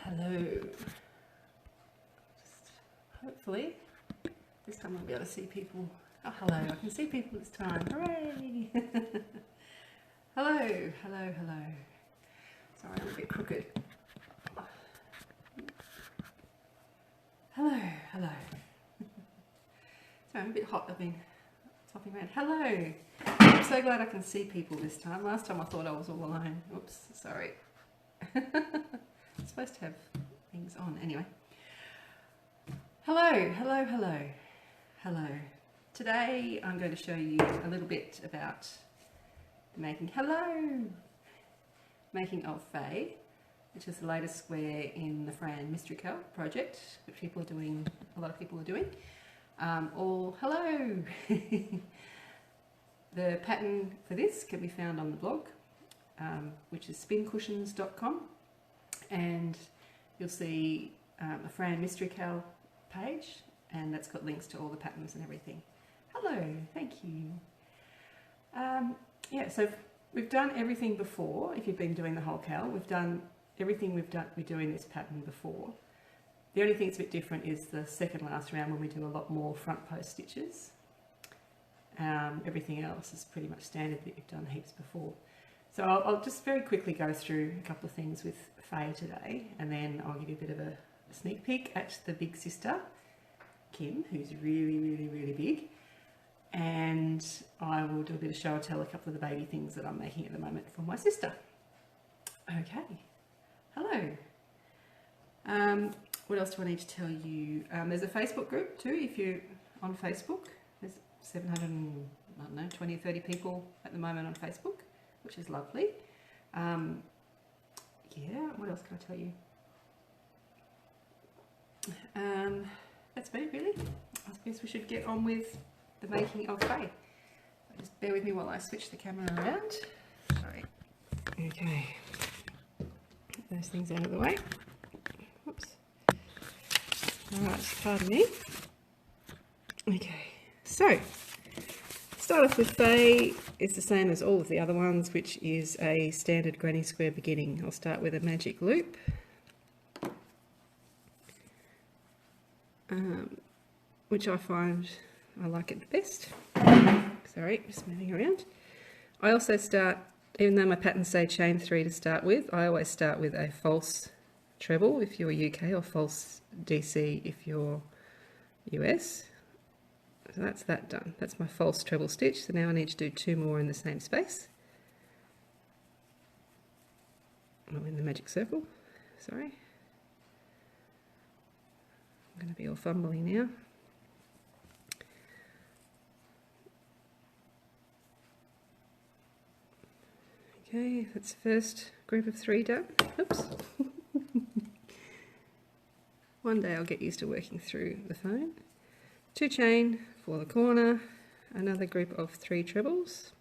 Hello. Hopefully this time I'll be able to see people. Oh, hello. I can see people this time. Hooray! Hello, hello, hello. Sorry, I'm a bit crooked. Hello, hello. Sorry, I'm a bit hot. I've been topping around. Hello. I'm so glad I can see people this time. Last time I thought I was all alone. Oops, sorry. I'm supposed to have things on. Anyway. Hello, hello, hello. Hello. Today I'm going to show you a little bit about the Making of Fay, which is the latest square in the Fran Mystery CAL project, which a lot of people are doing. Hello! The pattern for this can be found on the blog, which is spincushions.com, and you'll see a Fran Mystery CAL page, and that's got links to all the patterns and everything. Hello, thank you. Yeah, so we've done everything before. If you've been doing the whole CAL, we've done everything we do in this pattern before. The only thing that's a bit different is the second last round when we do a lot more front post stitches. Everything else is pretty much standard that you've done heaps before. So I'll just very quickly go through a couple of things with Fay today, and then I'll give you a bit of a sneak peek at the big sister, Kim, who's really big. And I will do a bit of show and tell, a couple of the baby things that I'm making at the moment for my sister. Okay, hello. What else do I need to tell you? There's a Facebook group too. If you're on Facebook, there's 720 or 30 people at the moment on Facebook, which is lovely. Yeah, what else can I tell you? That's about it really. I guess we should get on with the Making of Fay. Just bear with me while I switch the camera around. Sorry. Okay. Get those things out of the way. Whoops. Alright, pardon me. Okay, so start off with Fay. It's the same as all of the other ones, which is a standard granny square beginning. I'll start with a magic loop. Which I find I like it the best. Sorry, just moving around. I also start, even though my patterns say chain 3 to start with, I always start with a false treble if you're UK, or false DC if you're US. So that's that done. That's my false treble stitch. So now I need to do 2 more in the same space. I'm in the magic circle. Sorry. I'm going to be all fumbly now. Okay, that's the first group of 3 done. Oops. One day I'll get used to working through the phone. 2 chain for the corner, another group of 3 trebles.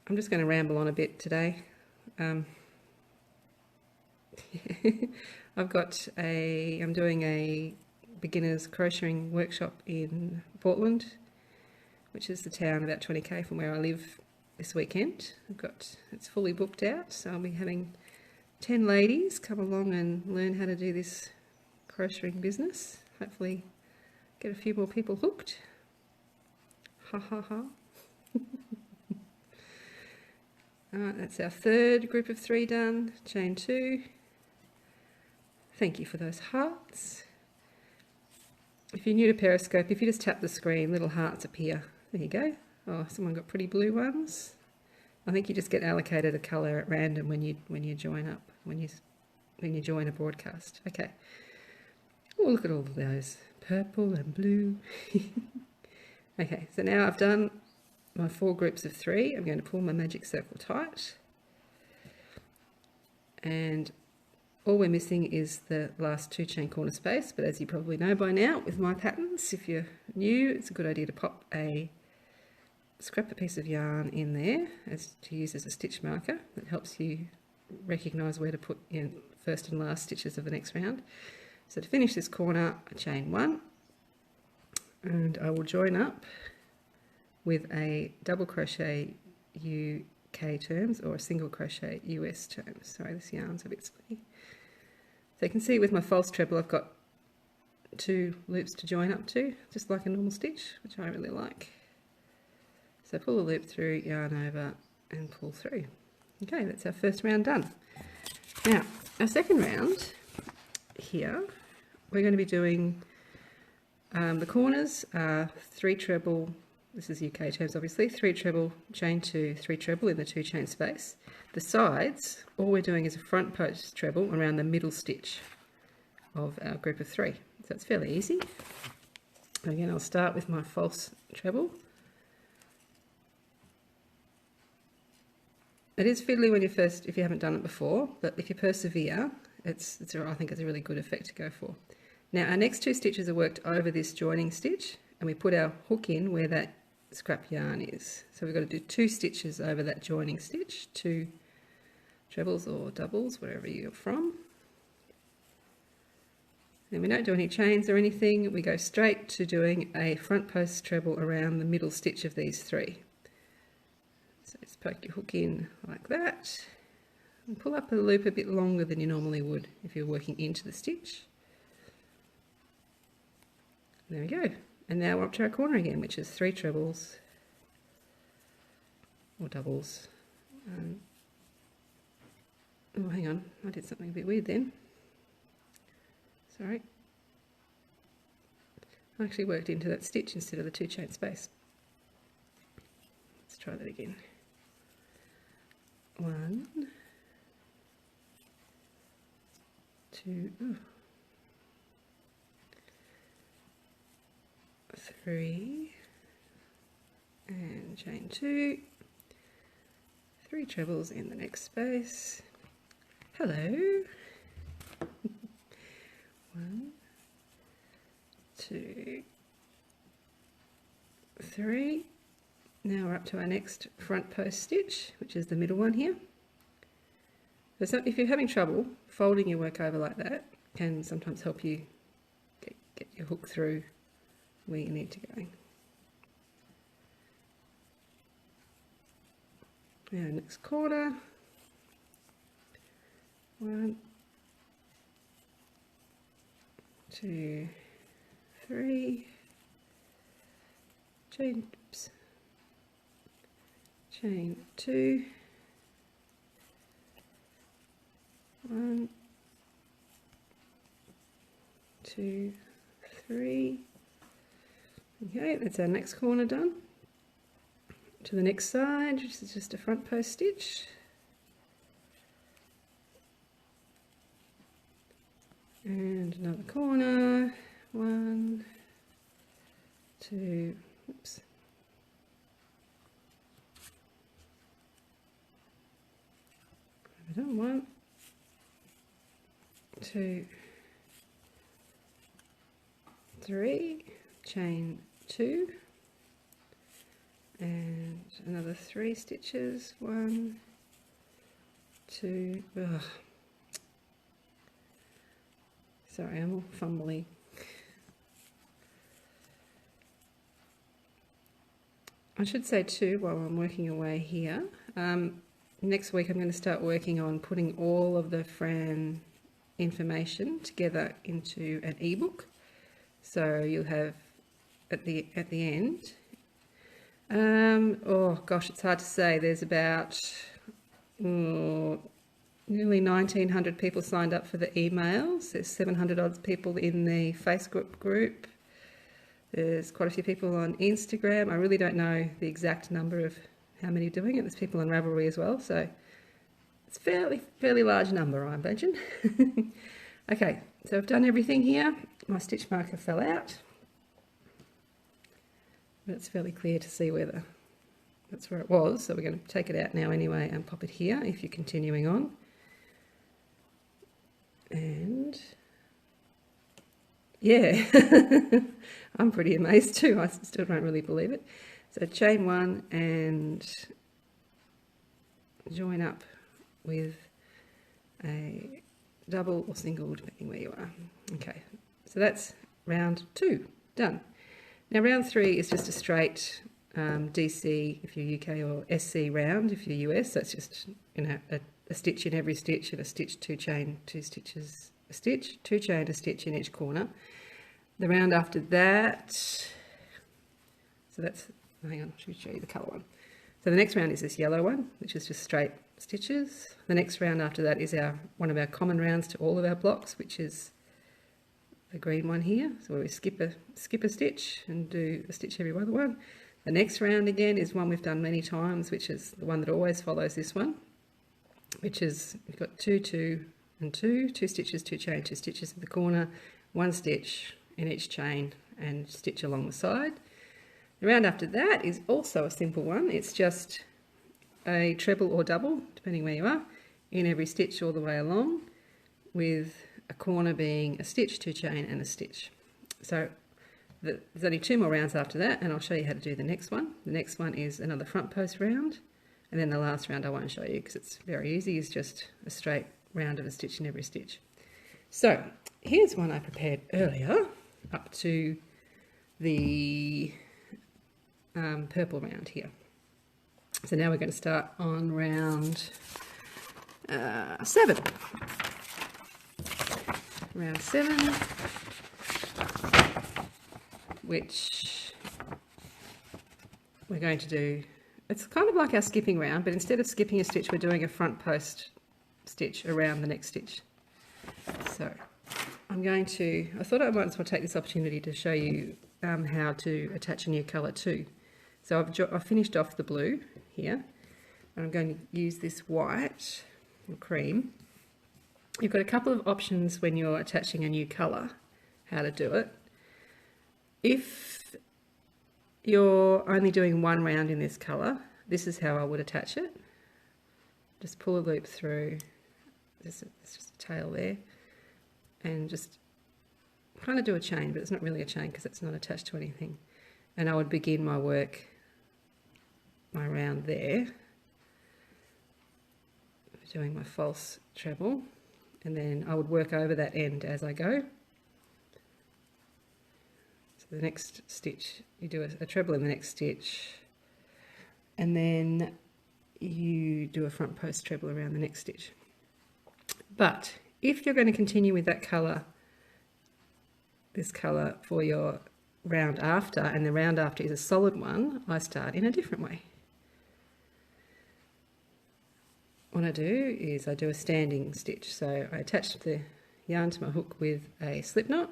I'm just going to ramble on a bit today. I'm doing a beginners crocheting workshop in Portland, which is the town about 20k from where I live, this weekend. It's fully booked out, so I'll be having 10 ladies come along and learn how to do this crocheting business. Hopefully get a few more people hooked. Ha ha ha. Alright, that's our third group of 3 done. Chain 2. Thank you for those hearts. If you're new to Periscope, if you just tap the screen, little hearts appear. There you go. Oh, someone got pretty blue ones. I think you just get allocated a colour at random when you join up, when you join a broadcast. Okay. Oh, look at all of those, purple and blue. Okay, so now I've done my 4 groups of 3. I'm going to pull my magic circle tight, and all we're missing is the last 2 chain corner space. But as you probably know by now with my patterns, if you're new, it's a good idea to pop a piece of yarn in there to use as a stitch marker. That helps you recognise where to put in first and last stitches of the next round. So to finish this corner, I chain 1, and I will join up with a double crochet UK terms or a single crochet US terms. Sorry, this yarn's a bit splitty. So you can see with my false treble I've got 2 loops to join up to, just like a normal stitch, which I really like. So pull a loop through, yarn over and pull through. Okay, that's our first round done. Now, our second round here, we're going to be doing the corners are 3 treble, this is UK terms obviously, 3 treble, chain 2, 3 treble in the 2 chain space. The sides, all we're doing is a front post treble around the middle stitch of our group of 3. So it's fairly easy. Again, I'll start with my false treble. It is fiddly when if you haven't done it before, but if you persevere, I think it's a really good effect to go for. Now our next 2 stitches are worked over this joining stitch, and we put our hook in where that scrap yarn is. So we've got to do 2 stitches over that joining stitch, 2 trebles or doubles, wherever you're from. And we don't do any chains or anything, we go straight to doing a front post treble around the middle stitch of these 3. So just poke your hook in like that, and pull up a loop a bit longer than you normally would if you're working into the stitch. There we go. And now we're up to our corner again, which is 3 trebles or doubles. Oh, hang on, I did something a bit weird then. Sorry. I actually worked into that stitch instead of the 2 chain space. Let's try that again. 1, 2, 3, and chain 2, 3 trebles in the next space. Hello. 1, 2, 3. Now we're up to our next front post stitch, which is the middle one here. So if you're having trouble, folding your work over like that can sometimes help you get your hook through where you need to go. Now next corner. 1, 2, 3. Chain 2, 1, 2, 3. Okay, that's our next corner done. To the next side, which is just a front post stitch. And another corner. 1, 2, oops. Done 1, 2, 3, chain 2, and another 3 stitches. 1, 2. Ugh. Sorry, I'm all fumbly. I should say too, while I'm working away here, next week I'm going to start working on putting all of the Fran information together into an ebook. So you'll have at the end, oh gosh, it's hard to say. There's about nearly 1,900 people signed up for the emails. There's 700 odd people in the Facebook group. There's quite a few people on Instagram. I really don't know the exact number of how many are doing it. There's people on Ravelry as well, so it's a fairly large number, I imagine. Okay, so I've done everything here. My stitch marker fell out, but it's fairly clear to see that's where it was. So we're going to take it out now anyway and pop it here if you're continuing on. And yeah, I'm pretty amazed too. I still don't really believe it. So chain 1 and join up with a double or single, depending where you are. Okay, so that's round 2 done. Now round 3 is just a straight DC if you're UK, or SC round if you're US. That's just, you know, a stitch in every stitch, and a stitch, 2 chain, 2 stitches, a stitch, 2 chain, a stitch in each corner. The round after that, so that's, hang on, should we show you the colour one? So the next round is this yellow one, which is just straight stitches. The next round after that is one of our common rounds to all of our blocks, which is the green one here. So where we skip a stitch and do a stitch every other one. The next round again is one we've done many times, which is the one that always follows this one, which is, we've got 2, 2 and 2, 2 stitches, 2 chain, 2 stitches in the corner, 1 stitch in each chain and stitch along the side. The round after that is also a simple one. It's just a treble or double, depending where you are, in every stitch all the way along, with a corner being a stitch, 2 chain and a stitch. So there's only 2 more rounds after that, and I'll show you how to do the next one. The next one is another front post round, and then the last round I won't show you because it's very easy. It's just a straight round of a stitch in every stitch. So here's one I prepared earlier up to the purple round here. So now we're going to start on round 7. Round 7, which we're going to do, it's kind of like our skipping round, but instead of skipping a stitch, we're doing a front post stitch around the next stitch. So I thought I might as well take this opportunity to show you how to attach a new colour too. So I've finished off the blue here, and I'm going to use this white or cream. You've got a couple of options when you're attaching a new colour, how to do it. If you're only doing one round in this colour, this is how I would attach it. Just pull a loop through, there's just a tail there, and just kind of do a chain, but it's not really a chain because it's not attached to anything. And I would begin my round there, doing my false treble, and then I would work over that end as I go. So the next stitch, you do a treble in the next stitch, and then you do a front post treble around the next stitch. But if you're going to continue with that colour, this colour for your round after, and the round after is a solid one, I start in a different way. What I do is I do a standing stitch. So I attach the yarn to my hook with a slip knot,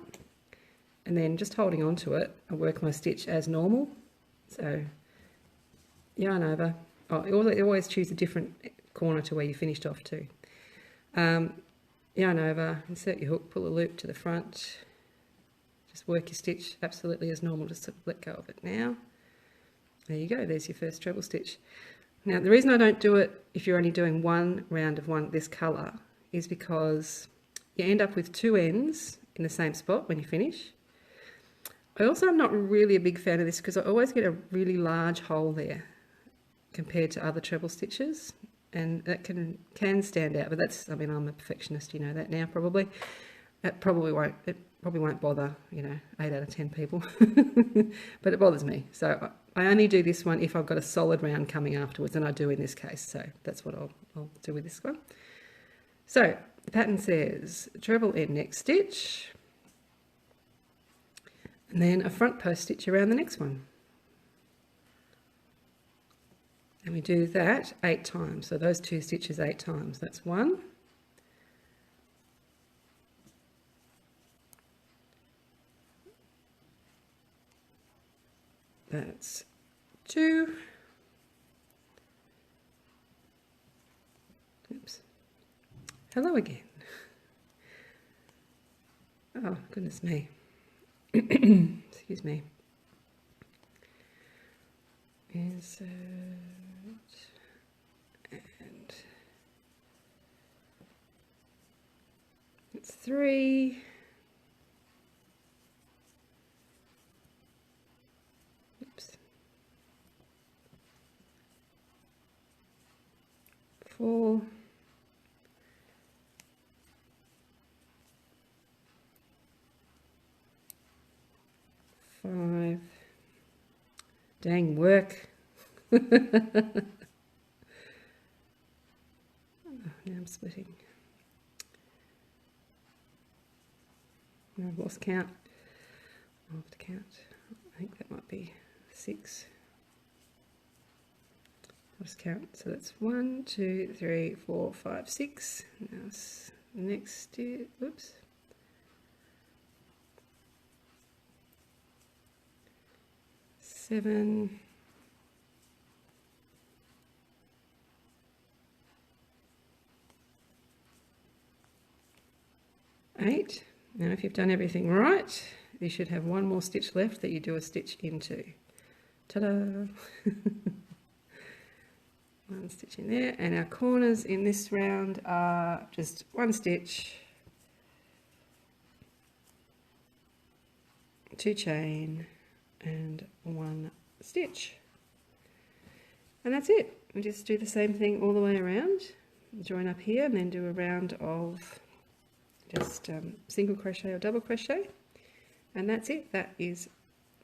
and then just holding on to it, I work my stitch as normal. So yarn over, always choose a different corner to where you finished off to. Yarn over, insert your hook, pull a loop to the front, just work your stitch absolutely as normal, just let go of it now. There you go, there's your first treble stitch. Now the reason I don't do it if you're only doing one round of this colour is because you end up with 2 ends in the same spot when you finish. I also am not really a big fan of this because I always get a really large hole there compared to other treble stitches, and that can stand out, but that's, I mean, I'm a perfectionist, you know that now probably. It probably won't bother, you know, 8 out of 10 people, but it bothers me. So I only do this one if I've got a solid round coming afterwards, and I do in this case, so that's what I'll do with this one. So the pattern says treble in next stitch, and then a front post stitch around the next one. And we do that 8 times, so those 2 stitches 8 times. That's 1. That's 2. Oops. Hello again. Oh, goodness me. Excuse me. Insert and it's 3. Oops. 4. 5. Dang work. Oh, now I'm splitting. No, I've lost count. I'll have to count. I think that might be 6. I'll just count. So that's 1, 2, 3, 4, 5, 6. Now next is, oops. 7. 8. Now if you've done everything right, you should have one more stitch left that you do a stitch into. Ta-da! One stitch in there, and our corners in this round are just 1 stitch, 2 chain, and 1 stitch. And that's it. We just do the same thing all the way around. Join up here and then do a round of just single crochet or double crochet, and that's it. That is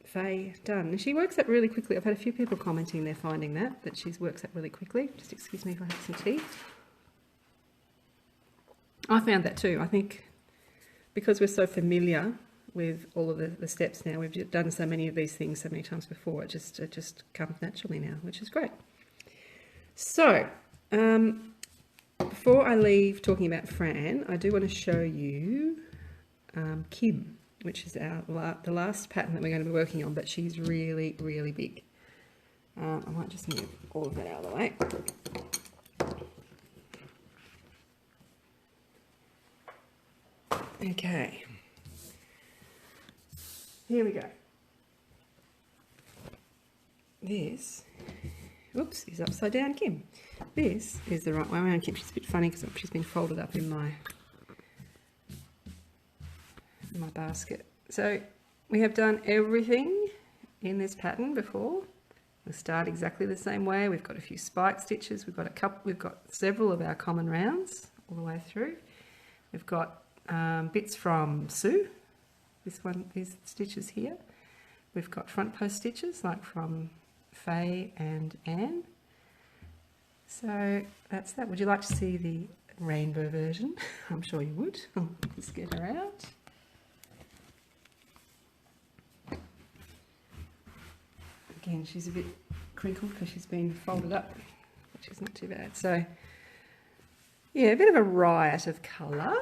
Fay done. And she works up really quickly. I've had a few people commenting they're finding that she works up really quickly. Just excuse me if I have some tea. I found that too. I think because we're so familiar with all of the steps now, we've done so many of these things so many times before, it just comes naturally now, which is great. So before I leave talking about Fran, I do want to show you Kim, which is the last pattern that we're going to be working on, but she's really, really big. I might just move all of that out of the way. Okay, here we go. This, oops, is upside down Kim. This is the right way around Kim. She's a bit funny because she's been folded up in my basket. So we have done everything in this pattern before. We'll start exactly the same way. We've got a few spike stitches. We've got several of our common rounds all the way through. We've got bits from Sue. These stitches here. We've got front post stitches like from Fay and Anne. So that's that. Would you like to see the rainbow version? I'm sure you would. Let's get her out. Again, she's a bit crinkled because she's been folded up, which is not too bad. So, yeah, a bit of a riot of colour.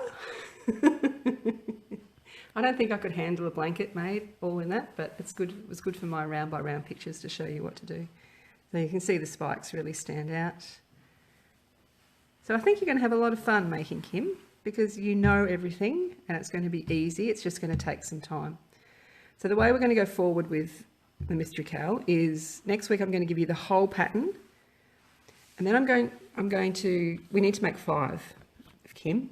I don't think I could handle a blanket made all in that, but it's good. It was good for my round by round pictures to show you what to do. So you can see the spikes really stand out. So I think you're going to have a lot of fun making Kim because you know everything and it's going to be easy. It's just going to take some time. So the way we're going to go forward with the Mystery CAL is next week I'm going to give you the whole pattern, and then we need to make 5 of Kim.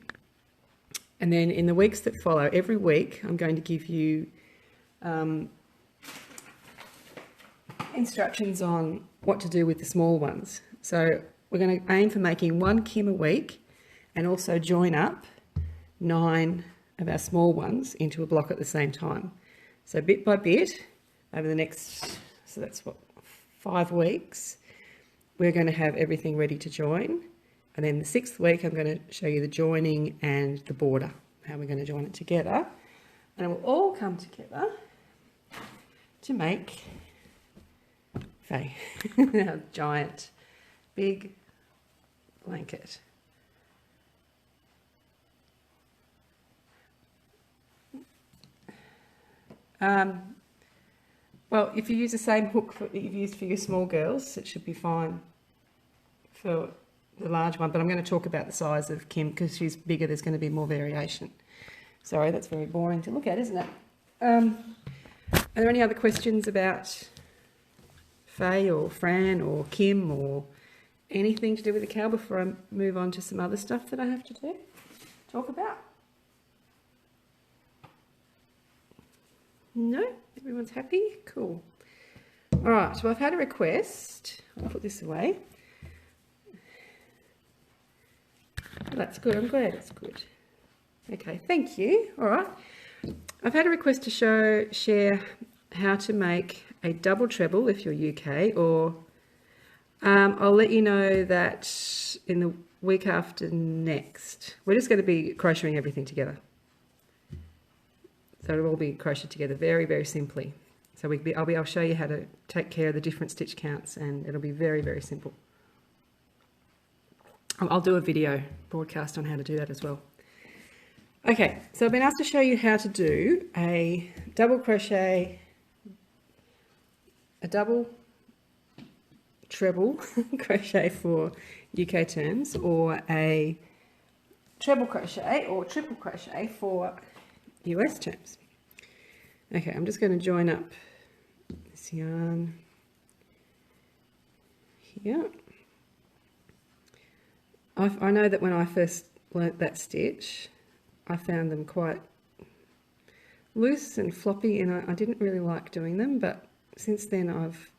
And then in the weeks that follow, every week, I'm going to give you instructions on what to do with the small ones. So we're going to aim for making 1 Kim a week and also join up 9 of our small ones into a block at the same time. So bit by bit, over the next, so that's what, 5 weeks, we're going to have everything ready to join. And then the 6th week, I'm going to show you the joining and the border, how we're going to join it together. And it will all come together to make Fay, our giant, big blanket. Well, if you use the same hook that you've used for your small girls, it should be fine for the large one, but I'm going to talk about the size of Kim because she's bigger. There's going to be more variation. Sorry, that's very boring to look at, isn't it? Are there any other questions about Fay or Fran or Kim or anything to do with the CAL before I move on to some other stuff that I have to talk about? No? Everyone's happy? Cool. All right, so I've had a request. I'll put this away. Oh, that's good. I'm glad it's good. Okay, thank you. All right. I've had a request to share how to make a double treble if you're UK, or I'll let you know that in the week after next. We're just going to be crocheting everything together. So it'll all be crocheted together very, very simply. So I'll show you how to take care of the different stitch counts, and it'll be very, very simple. I'll do a video broadcast on how to do that as well. Okay, so I've been asked to show you how to do a double crochet, a double treble crochet for UK terms, or a treble crochet or triple crochet for US terms. Okay, I'm just going to join up this yarn here. I know that when I first learnt that stitch, I found them quite loose and floppy, and I didn't really like doing them, but since then I've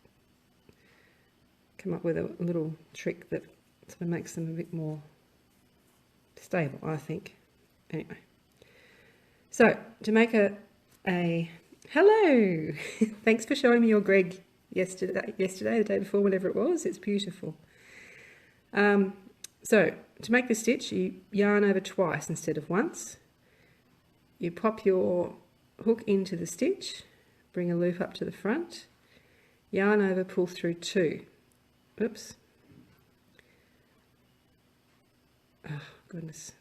come up with a little trick that sort of makes them a bit more stable, I think. Anyway, so to make a hello, thanks for showing me your Greg yesterday, the day before, whatever it was. It's beautiful. So to make this stitch, you yarn over twice instead of once. You pop your hook into the stitch, bring a loop up to the front, yarn over, pull through 2. Oops. Oh, goodness.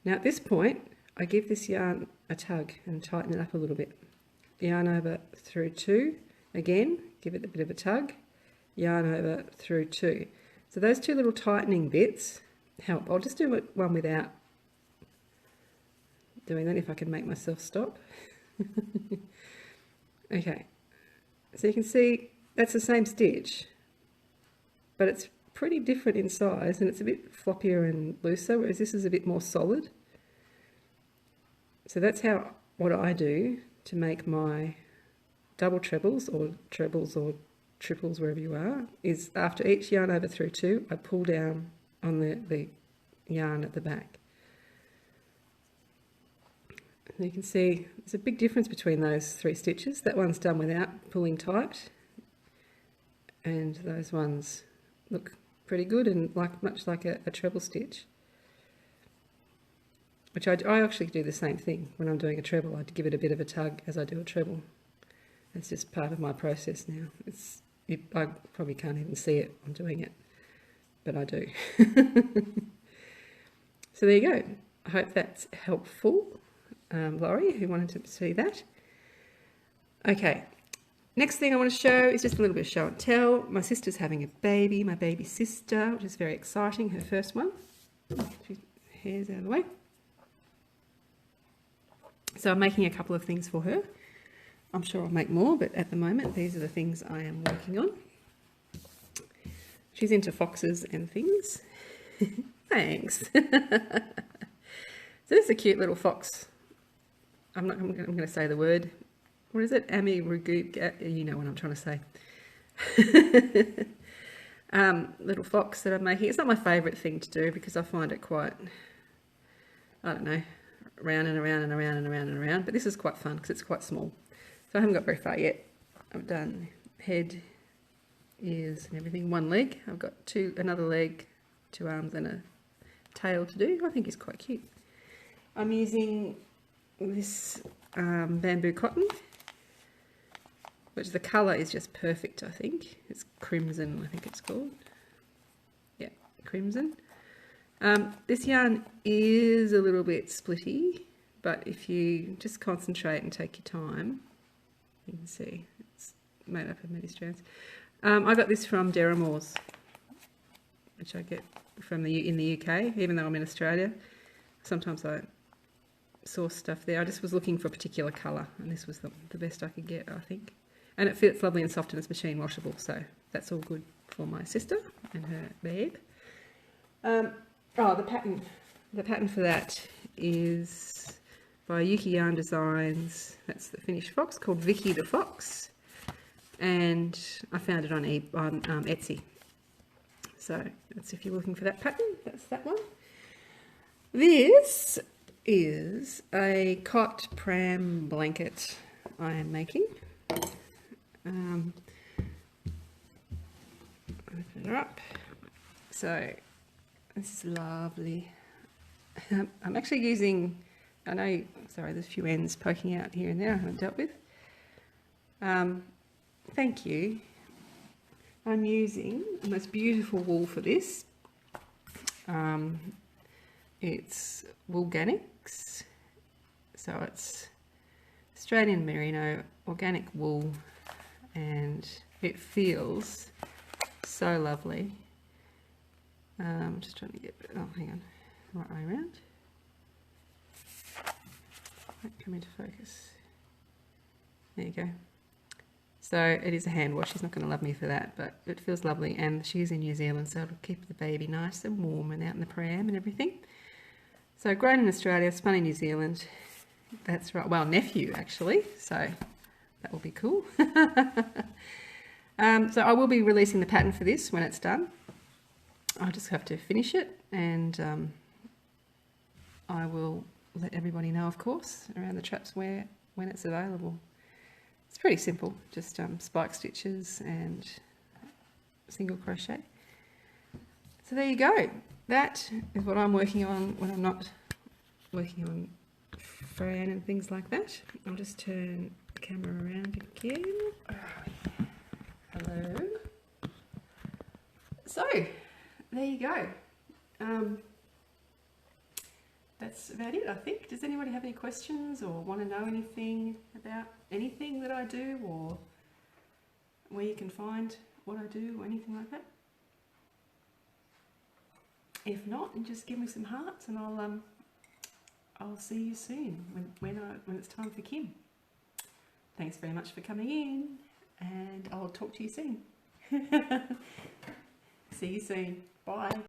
Now at this point, I give this yarn a tug and tighten it up a little bit. Yarn over through 2, again, give it a bit of a tug, yarn over through 2. So those 2 little tightening bits help. I'll just do one without doing that if I can make myself stop. Okay, so you can see that's the same stitch, but it's pretty different in size, and it's a bit floppier and looser, whereas this is a bit more solid. So that's what I do to make my double trebles or triples, wherever you are, is after each yarn over through 2, I pull down on the yarn at the back. And you can see there's a big difference between those 3 stitches. That one's done without pulling tight, and those ones look pretty good and much like a treble stitch. Which I actually do the same thing when I'm doing a treble. I give it a bit of a tug as I do a treble. It's just part of my process now. I probably can't even see it. I'm doing it, but I do. So there you go. I hope that's helpful, Laurie, who wanted to see that. Okay, next thing I want to show is just a little bit of show and tell. My sister's having a baby, my baby sister, which is very exciting, her first one. Hair's out of the way. So I'm making a couple of things for her. I'm sure I'll make more, but at the moment, these are the things I am working on. She's into foxes and things. Thanks. So this is a cute little fox. I'm going to say the word. What is it? You know what I'm trying to say. Little fox that I'm making. It's not my favourite thing to do because I find it quite, I don't know, around and around and around and around and around. But this is quite fun because it's quite small. So I haven't got very far yet. I've done head, ears and everything. One leg. I've got another leg, 2 arms and a tail to do. I think it's quite cute. I'm using this bamboo cotton, which the colour is just perfect, I think. It's crimson, I think it's called. Yeah, crimson. This yarn is a little bit splitty, but if you just concentrate and take your time, you can see it's made up of many strands. I got this from Deramores, which I get from in the UK, even though I'm in Australia. Sometimes I source stuff there. I just was looking for a particular colour, and this was the best I could get, I think. And it fits lovely and soft, and it's machine washable, so that's all good for my sister and her babe. The pattern for that is by Yuki Yarn Designs. That's the finished fox, called Vicky the Fox, and I found it on Etsy. So that's if you're looking for that pattern. That's that one. This is a cot pram blanket I am making. Open her up. So this is lovely. I'm actually using, I know, sorry, there's a few ends poking out here and there I haven't dealt with. Thank you. I'm using the most beautiful wool for this. It's Woolganics, so it's Australian merino organic wool, and it feels so lovely. I'm just trying to get, oh hang on, the right way around. Might come into focus. There you go. So it is a hand wash. She's not going to love me for that, but it feels lovely, and she's in New Zealand, so it'll keep the baby nice and warm and out in the pram and everything. So grown in Australia, spun in New Zealand. That's right. Well, nephew actually, so that will be cool. So I will be releasing the pattern for this when it's done. I'll just have to finish it, and I will let everybody know, of course, around the traps when it's available. It's pretty simple, just spike stitches and single crochet. So there you go. That is what I'm working on when I'm not working on Fran and things like that. I'll just turn the camera around again. Hello. So there you go. That's about it, I think. Does anybody have any questions or want to know anything about anything that I do, or where you can find what I do or anything like that? If not, then just give me some hearts, and I'll see you soon when it's time for Kim. Thanks very much for coming in, and I'll talk to you soon. See you soon. Bye.